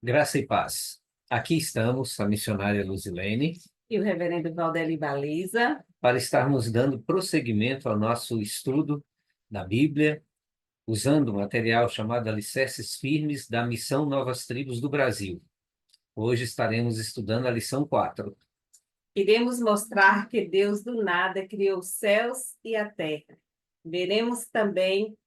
Graça e paz. Aqui estamos, a missionária Luzilene, E o reverendo Valdeli Baliza. para estarmos dando prosseguimento ao nosso estudo da Bíblia, usando o material chamado Alicerces Firmes da Missão Novas Tribos do Brasil. Hoje estaremos estudando a lição 4. Iremos mostrar que Deus do nada criou os céus e a terra. Veremos também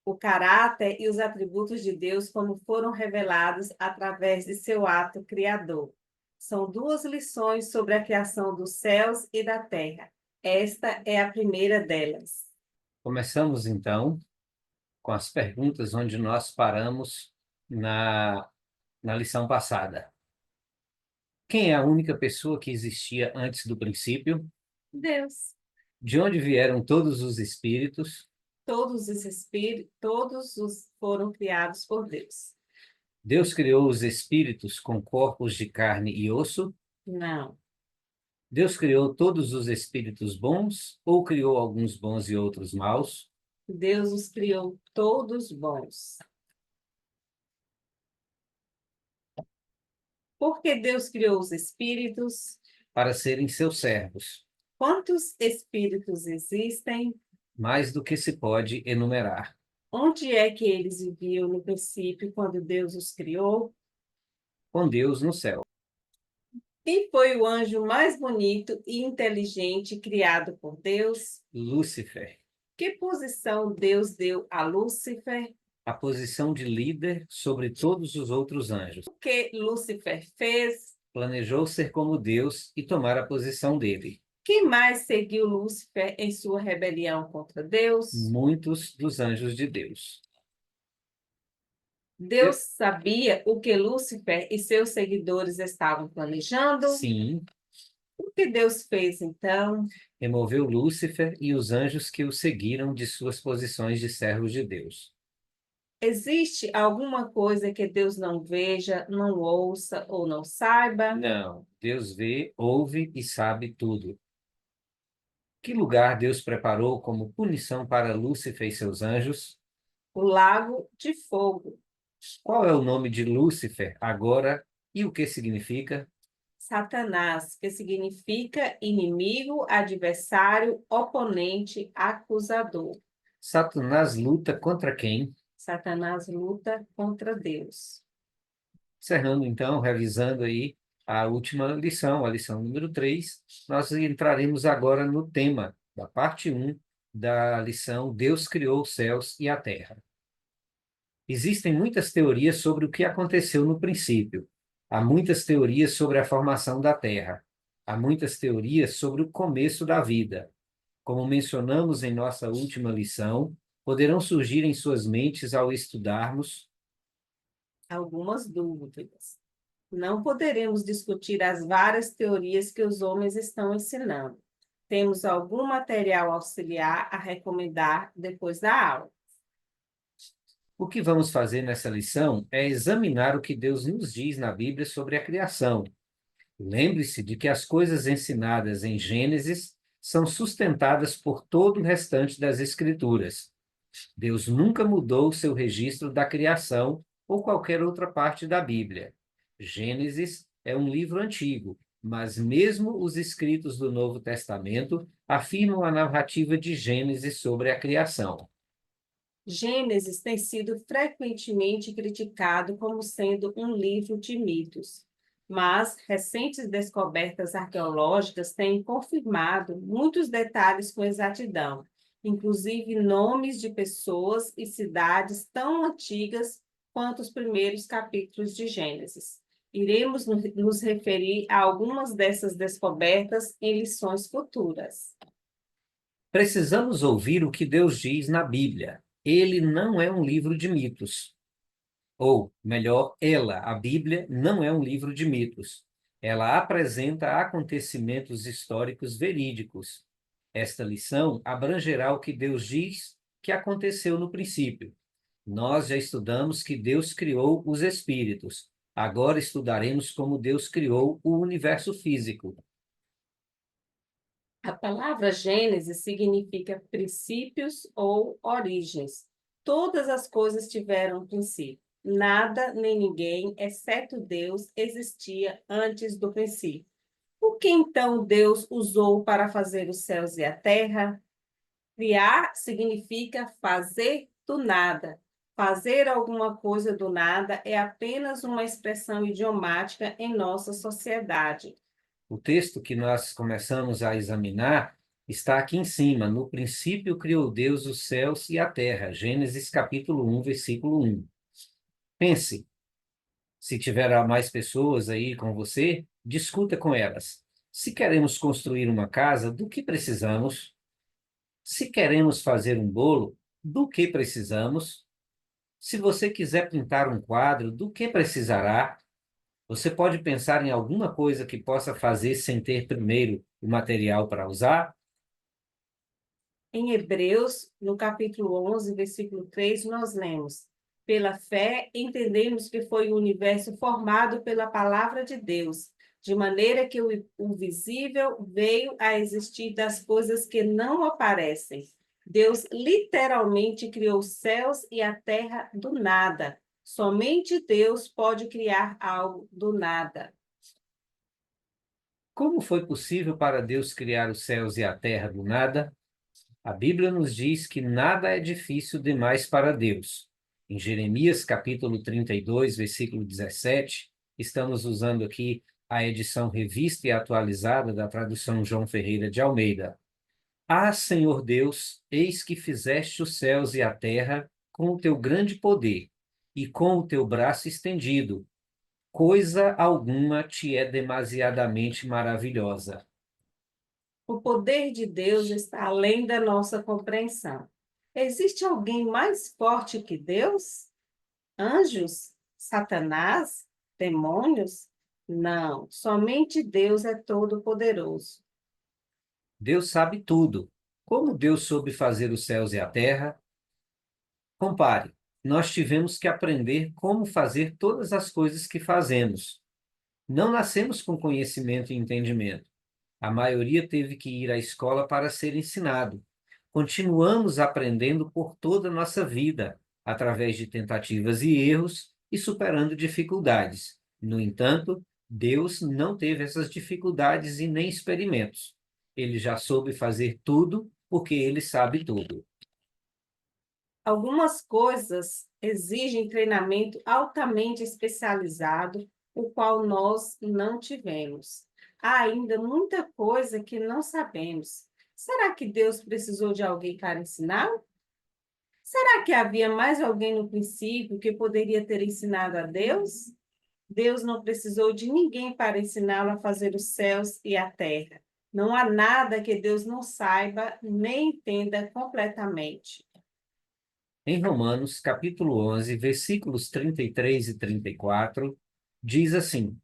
o caráter e os atributos de Deus como foram revelados através de seu ato criador. São duas lições sobre a criação dos céus e da terra. Esta é a primeira delas. Começamos, então, com as perguntas onde nós paramos na lição passada. Quem é a única pessoa que existia antes do princípio? Deus. De onde vieram todos os espíritos? Todos os espíritos, foram criados por Deus. Deus criou os espíritos com corpos de carne e osso? Não. Deus criou todos os espíritos bons ou criou alguns bons e outros maus? Deus os criou todos bons. Porque Deus criou os espíritos? Para serem seus servos, Quantos espíritos existem? mais do que se pode enumerar. Onde é que eles viviam no princípio, quando Deus os criou? Com Deus no céu. Quem foi o anjo mais bonito e inteligente criado por Deus? Lúcifer, Que posição Deus deu a Lúcifer? a posição de líder sobre todos os outros anjos. O que Lúcifer fez? Planejou ser como Deus e tomar a posição dele. Quem mais seguiu Lúcifer em sua rebelião contra Deus? Muitos dos anjos de Deus. Deus sabia o que Lúcifer e seus seguidores estavam planejando? Sim, O que Deus fez então? removeu Lúcifer e os anjos que o seguiram de suas posições de servos de Deus. Existe alguma coisa que Deus não veja, não ouça ou não saiba? Não, Deus vê, ouve e sabe tudo. Que lugar Deus preparou como punição para Lúcifer e seus anjos? O lago de fogo. Qual é o nome de Lúcifer agora e o que significa? Satanás, que significa inimigo, adversário, oponente, acusador. Satanás luta contra quem? Satanás luta contra Deus. Encerrando então, revisando aí a última lição, a lição número 3, nós entraremos agora no tema da parte 1 da lição Deus criou os céus e a terra. Existem muitas teorias sobre o que aconteceu no princípio. Há muitas teorias sobre a formação da Terra. Há muitas teorias sobre o começo da vida. Como mencionamos em nossa última lição, poderão surgir em suas mentes ao estudarmos. Algumas dúvidas. Não poderemos discutir as várias teorias que os homens estão ensinando. Temos algum material auxiliar a recomendar depois da aula. O que vamos fazer nessa lição é examinar o que Deus nos diz na Bíblia sobre a criação. Lembre-se de que as coisas ensinadas em Gênesis são sustentadas por todo o restante das Escrituras. Deus nunca mudou seu registro da criação ou qualquer outra parte da Bíblia. Gênesis é um livro antigo, mas mesmo os escritos do Novo Testamento afirmam a narrativa de Gênesis sobre a criação. Gênesis tem sido frequentemente criticado como sendo um livro de mitos, mas recentes descobertas arqueológicas têm confirmado muitos detalhes com exatidão, inclusive nomes de pessoas e cidades tão antigas quanto os primeiros capítulos de Gênesis. Iremos nos referir a algumas dessas descobertas em lições futuras. Precisamos ouvir o que Deus diz na Bíblia. Ele não é um livro de mitos. Ou, melhor, a Bíblia, não é um livro de mitos. Ela apresenta acontecimentos históricos verídicos. Esta lição abrangerá o que Deus diz que aconteceu no princípio. Nós já estudamos que Deus criou os espíritos. Agora estudaremos como Deus criou o universo físico. A palavra Gênesis significa princípios ou origens. Todas as coisas tiveram um princípio. nada nem ninguém, exceto Deus, existia antes do princípio. O que então Deus usou para fazer os céus e a terra? Criar significa fazer do nada. Fazer alguma coisa do nada é apenas uma expressão idiomática em nossa sociedade. O texto que nós começamos a examinar está aqui em cima. No princípio criou Deus os céus e a terra. Gênesis capítulo 1, versículo 1. Pense, se tiver mais pessoas aí com você, discuta com elas. Se queremos construir uma casa, do que precisamos? Se queremos fazer um bolo, do que precisamos? Se você quiser pintar um quadro, do que precisará? Você pode pensar em alguma coisa que possa fazer sem ter primeiro o material para usar? Em Hebreus, no capítulo 11, versículo 3, nós lemos: Pela fé, entendemos que foi o universo formado pela palavra de Deus, de maneira que o visível veio a existir das coisas que não aparecem. Deus literalmente criou os céus e a terra do nada. Somente Deus pode criar algo do nada. Como foi possível para Deus criar os céus e a terra do nada? A Bíblia nos diz que nada é difícil demais para Deus. Em Jeremias capítulo 32, versículo 17, estamos usando aqui a edição revista e atualizada da tradução João Ferreira de Almeida. Ah, Senhor Deus, eis que fizeste os céus e a terra com o teu grande poder e com o teu braço estendido. Coisa alguma te é demasiadamente maravilhosa. O poder de Deus está além da nossa compreensão. Existe alguém mais forte que Deus? Anjos? Satanás? Demônios? Não, somente Deus é todo-poderoso. Deus sabe tudo. Como Deus soube fazer os céus e a terra? Compare, nós tivemos que aprender como fazer todas as coisas que fazemos. Não nascemos com conhecimento e entendimento. A maioria teve que ir à escola para ser ensinado. Continuamos aprendendo por toda a nossa vida, através de tentativas e erros e superando dificuldades. No entanto, Deus não teve essas dificuldades e nem experimentos. Ele já soube fazer tudo porque ele sabe tudo. Algumas coisas exigem treinamento altamente especializado, o qual nós não tivemos. Há ainda muita coisa que não sabemos. Será que Deus precisou de alguém para ensinar? Será que havia mais alguém no princípio que poderia ter ensinado a Deus? Deus não precisou de ninguém para ensiná-lo a fazer os céus e a terra. Não há nada que Deus não saiba nem entenda completamente. Em Romanos, capítulo 11, versículos 33 e 34, diz assim: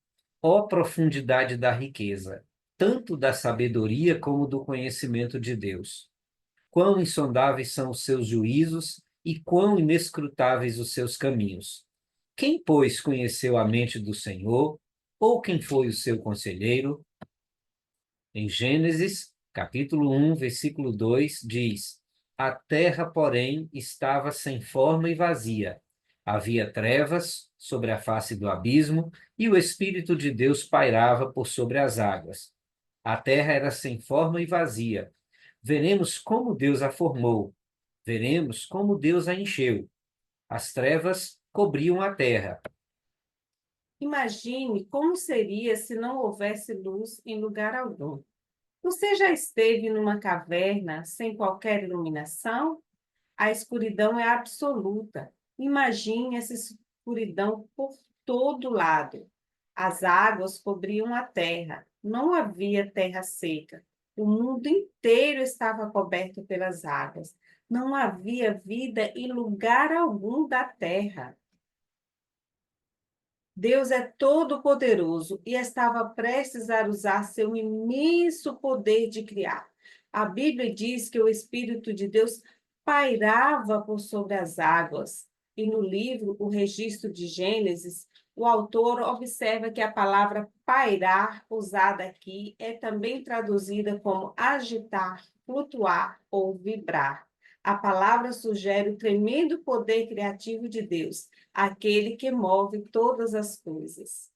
Ó profundidade da riqueza, tanto da sabedoria como do conhecimento de Deus! Quão insondáveis são os seus juízos e quão inescrutáveis os seus caminhos! Quem, pois, conheceu a mente do Senhor? Ou quem foi o seu conselheiro? Em Gênesis, capítulo 1, versículo 2, diz: A terra, porém, estava sem forma e vazia. Havia trevas sobre a face do abismo, e o Espírito de Deus pairava por sobre as águas. A terra era sem forma e vazia. Veremos como Deus a formou. Veremos como Deus a encheu. As trevas cobriam a terra. Imagine como seria se não houvesse luz em lugar algum. Você já esteve numa caverna sem qualquer iluminação? A escuridão é absoluta. Imagine essa escuridão por todo lado. As águas cobriam a terra. Não havia terra seca. O mundo inteiro estava coberto pelas águas. Não havia vida em lugar algum da terra. Deus é todo-poderoso e estava prestes a usar seu imenso poder de criar. A Bíblia diz que o Espírito de Deus pairava por sobre as águas. E no livro, o registro de Gênesis, o autor observa que a palavra pairar, usada aqui, é também traduzida como agitar, flutuar ou vibrar. A palavra sugere o tremendo poder criativo de Deus. aquele que move todas as coisas.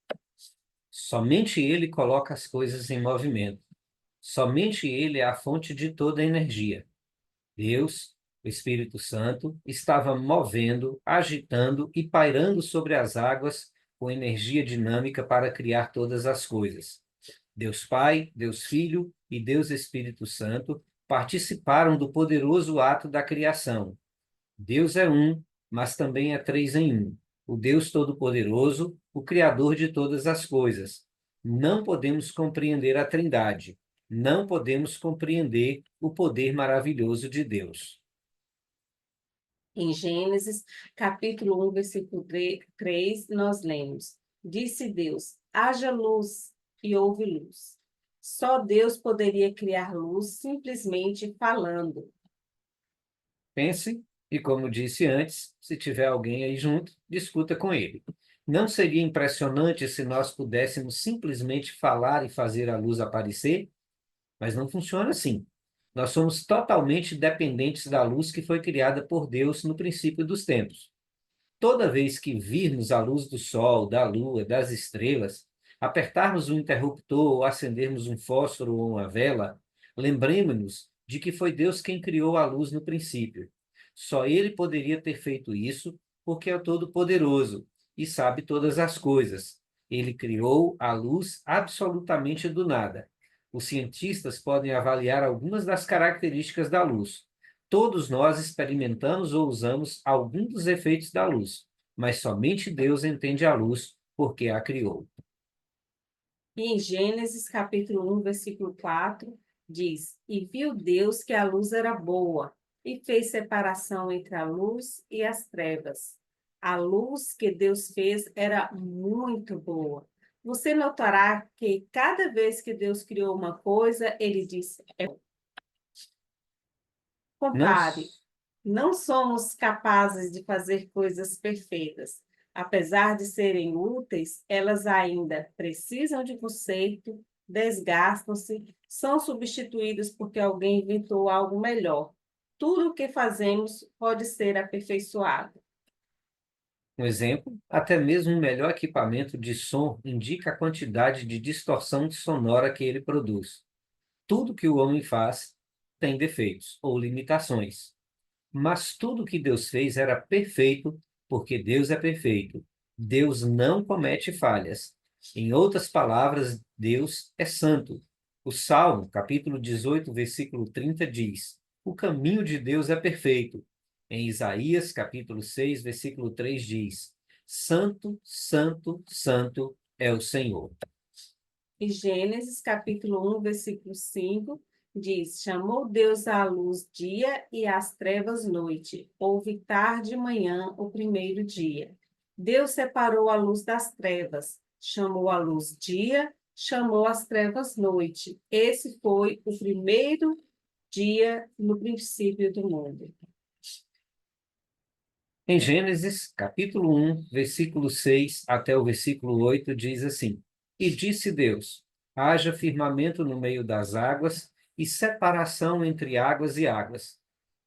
Somente Ele coloca as coisas em movimento. Somente Ele é a fonte de toda a energia. Deus, o Espírito Santo, estava movendo, agitando e pairando sobre as águas com energia dinâmica para criar todas as coisas. Deus Pai, Deus Filho e Deus Espírito Santo participaram do poderoso ato da criação. Deus é um, mas também é três em um. O Deus Todo-Poderoso, o Criador de todas as coisas. Não podemos compreender a Trindade. Não podemos compreender o poder maravilhoso de Deus. Em Gênesis, capítulo 1, versículo 3, nós lemos: Disse Deus: haja luz, e houve luz. Só Deus poderia criar luz simplesmente falando. Pense, e como disse antes, se tiver alguém aí junto, discuta com ele. Não seria impressionante se nós pudéssemos simplesmente falar e fazer a luz aparecer? Mas não funciona assim. Nós somos totalmente dependentes da luz que foi criada por Deus no princípio dos tempos. Toda vez que virmos a luz do sol, da lua, das estrelas, apertarmos um interruptor ou acendermos um fósforo ou uma vela, lembremos-nos de que foi Deus quem criou a luz no princípio. Só Ele poderia ter feito isso porque é todo-poderoso e sabe todas as coisas. Ele criou a luz absolutamente do nada. Os cientistas podem avaliar algumas das características da luz. Todos nós experimentamos ou usamos algum dos efeitos da luz, mas somente Deus entende a luz porque a criou. E em Gênesis, capítulo 1, versículo 4, diz: E viu Deus que a luz era boa, e fez separação entre a luz e as trevas. A luz que Deus fez era muito boa. Você notará que cada vez que Deus criou uma coisa, ele disse: Não, compare, não somos capazes de fazer coisas perfeitas. Apesar de serem úteis, elas ainda precisam de conserto, desgastam-se, são substituídas porque alguém inventou algo melhor. Tudo o que fazemos pode ser aperfeiçoado. um exemplo, até mesmo o melhor equipamento de som indica a quantidade de distorção sonora que ele produz. Tudo que o homem faz tem defeitos ou limitações, mas tudo que Deus fez era perfeito porque Deus é perfeito. Deus não comete falhas. Em outras palavras, Deus é santo. O Salmo, capítulo 18, versículo 30 diz: O caminho de Deus é perfeito. Em Isaías, capítulo 6, versículo 3 diz: Santo, santo, santo é o Senhor. E Gênesis, capítulo 1, versículo 5, diz: Chamou Deus à luz dia e às trevas noite. Houve tarde e manhã o primeiro dia. Deus separou a luz das trevas, chamou a luz dia, chamou as trevas noite. Esse foi o primeiro dia no princípio do mundo. Em Gênesis, capítulo 1, versículo 6 até o versículo 8, diz assim: E disse Deus: haja firmamento no meio das águas e separação entre águas e águas.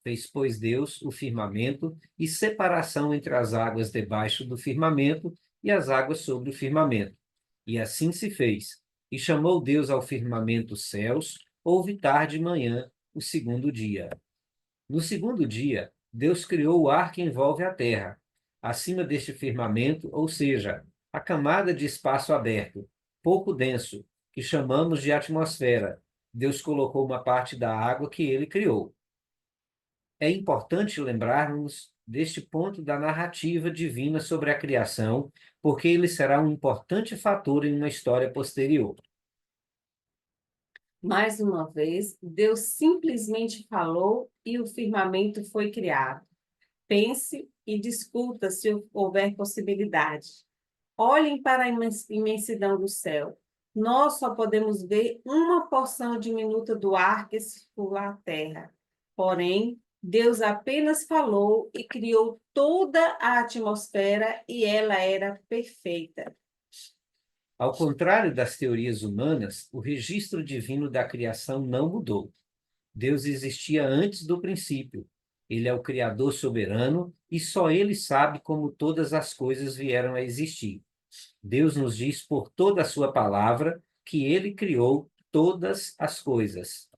Fez, pois, Deus o firmamento e separação entre as águas debaixo do firmamento e as águas sobre o firmamento. E assim se fez. E chamou Deus ao firmamento céus, houve tarde e manhã, o segundo dia. No segundo dia, Deus criou o ar que envolve a terra, acima deste firmamento, ou seja, a camada de espaço aberto, pouco denso, que chamamos de atmosfera. Deus colocou uma parte da água que ele criou. É importante lembrarmos deste ponto da narrativa divina sobre a criação, porque ele será um importante fator em uma história posterior. Mais uma vez, Deus simplesmente falou e o firmamento foi criado. Pense e discuta se houver possibilidade. Olhem para a imensidão do céu. Nós só podemos ver uma porção diminuta do ar que circula a terra. Porém, Deus apenas falou e criou toda a atmosfera e ela era perfeita. Ao contrário das teorias humanas, o registro divino da criação não mudou. Deus existia antes do princípio. Ele é o Criador soberano e só ele sabe como todas as coisas vieram a existir. Deus nos diz por toda a sua palavra que ele criou todas as coisas.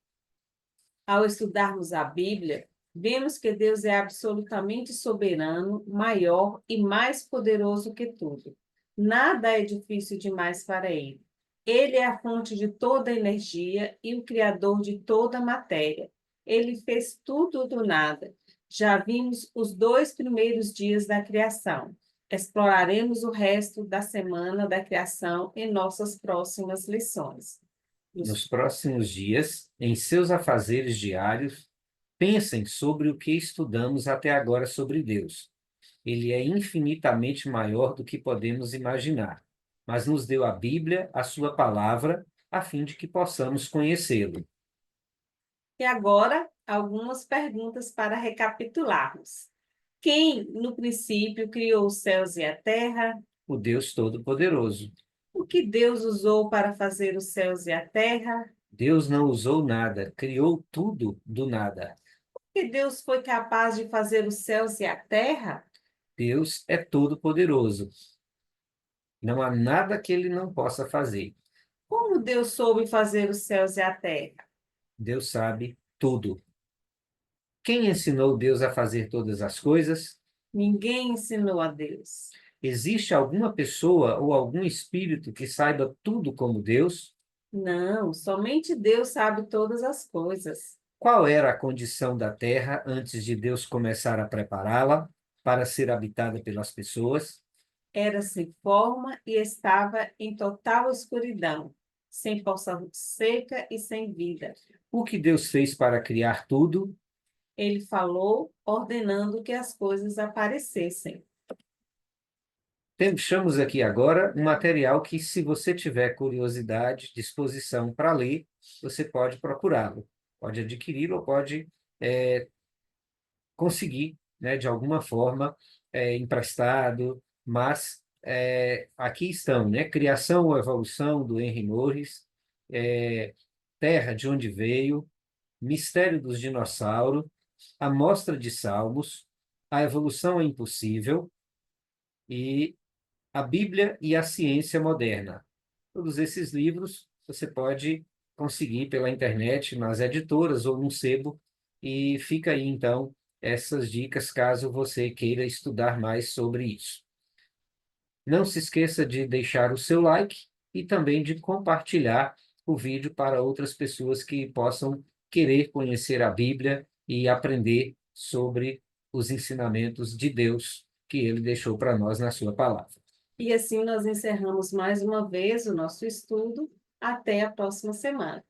Ao estudarmos a Bíblia, vemos que Deus é absolutamente soberano, maior e mais poderoso que tudo. Nada é difícil demais para ele. Ele é a fonte de toda energia e o criador de toda matéria. Ele fez tudo do nada. Já vimos os 2 primeiros dias da criação. Exploraremos o resto da semana da criação em nossas próximas lições. Nos próximos dias, em seus afazeres diários, pensem sobre o que estudamos até agora sobre Deus. Ele é infinitamente maior do que podemos imaginar, mas nos deu a Bíblia, a sua palavra, a fim de que possamos conhecê-lo. E agora, algumas perguntas para recapitularmos. Quem, no princípio, criou os céus e a terra? O Deus Todo-Poderoso. O que Deus usou para fazer os céus e a terra? Deus não usou nada, criou tudo do nada. O que Deus foi capaz de fazer os céus e a terra? Deus é todo-poderoso. Não há nada que ele não possa fazer. Como Deus soube fazer os céus e a terra? Deus sabe tudo. Quem ensinou Deus a fazer todas as coisas? Ninguém ensinou a Deus. Existe alguma pessoa ou algum espírito que saiba tudo como Deus? Não, somente Deus sabe todas as coisas. Qual era a condição da terra antes de Deus começar a prepará-la para ser habitada pelas pessoas? Era sem forma e estava em total escuridão, sem porção seca e sem vida. O que Deus fez para criar tudo? Ele falou, ordenando que as coisas aparecessem. Deixamos aqui agora um material que, se você tiver curiosidade, disposição para ler, você pode procurá-lo, pode adquiri-lo ou pode conseguir, né, de alguma forma, emprestado, mas aqui estão, né, Criação ou Evolução, do Henry Norris, Terra, de onde veio, Mistério dos Dinossauros, Amostra de Salmos, A Evolução é Impossível e A Bíblia e a Ciência Moderna. Todos esses livros você pode conseguir pela internet, nas editoras ou no sebo, e fica aí, então, essas dicas caso você queira estudar mais sobre isso. Não se esqueça de deixar o seu like e também de compartilhar o vídeo para outras pessoas que possam querer conhecer a Bíblia e aprender sobre os ensinamentos de Deus que ele deixou para nós na sua palavra. E assim nós encerramos mais uma vez o nosso estudo. Até a próxima semana.